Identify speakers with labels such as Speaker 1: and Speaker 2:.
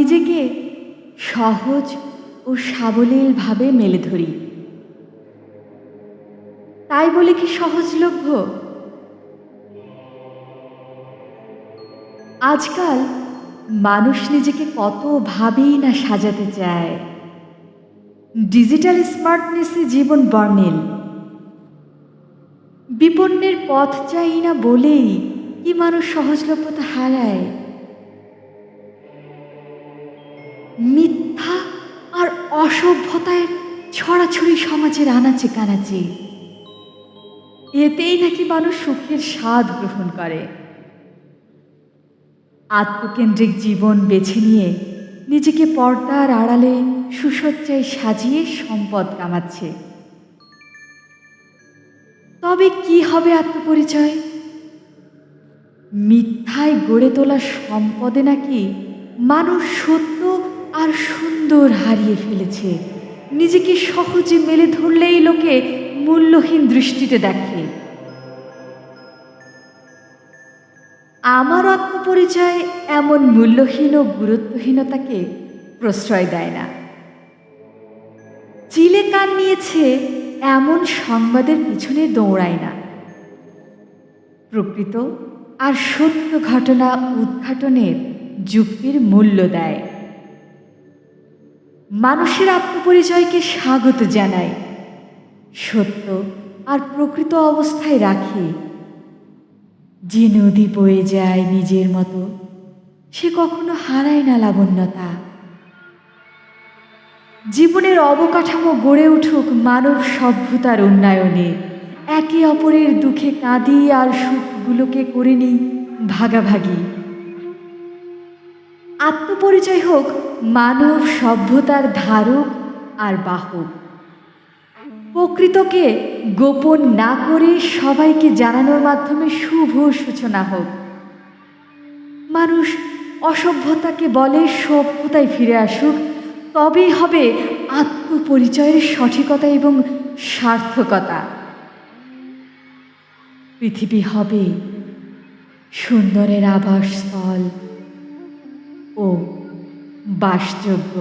Speaker 1: নিজেকে সহজ ও সাবলীলভাবে মেলে ধরি। তাই বলে কি সহজলভ্য? আজকাল মানুষ নিজেকে কতভাবেই না সাজাতে চায়। ডিজিটাল স্মার্টনেসে জীবন বর্ণিল। বিপন্নের পথ চাই না বলেই কি মানুষ সহজলভ্যতা হারায়? মিথ্যা আর অসভ্যতায় ছড়াছড়ি সমাজের আনাচে কানাচে, এতেই নাকি মানুষ সুখের স্বাদ গ্রহণ করে। আত্মকেন্দ্রিক জীবন বেছে নিয়ে নিজেকে পর্দার আড়ালে সুসজ্জায় সাজিয়ে সম্পদ কামাচ্ছে। তবে কি হবে আত্মপরিচয়? মিথ্যায় গড়ে তোলা সম্পদে নাকি মানুষ সত্য আর সুন্দর হারিয়ে ফেলেছে। নিজেকে সহজে মেলে ধরলেই লোকে মূল্যহীন দৃষ্টিতে দেখে। আমার আত্মপরিচয় এমন মূল্যহীন ও গুরুত্বহীনতাকে প্রশ্রয় দেয় না। চিলে কান নিয়েছে এমন সংবাদের পিছনে দৌড়ায় না। প্রকৃত আর সত্য ঘটনা উদ্ঘাটনের যুক্তির মূল্য দেয়। মানুষের আত্মপরিচয়কে স্বাগত জানায়, সত্য আর প্রকৃত অবস্থায় রাখে। যে নদী বয়ে যায় নিজের মতো, সে কখনো হারায় না লাবণ্যতা। জীবনের অবকাঠামো গড়ে উঠুক মানব সভ্যতার উন্নয়নে। একে অপরের দুঃখে কাঁদি আর সুখগুলোকে করে নিই ভাগাভাগি। আত্মপরিচয় হোক মানব সভ্যতার ধারক আর বাহক। প্রকৃতকে গোপন না করে সবাইকে জানানোর মাধ্যমে শুভ সূচনা হোক। মানুষ অসভ্যতাকে বলে সভ্যতায় ফিরে আসুক, তবেই হবে আত্মপরিচয়ের সঠিকতা এবং সার্থকতা। পৃথিবী হবে সুন্দরের আবাসস্থল ও বাসযোগ্য।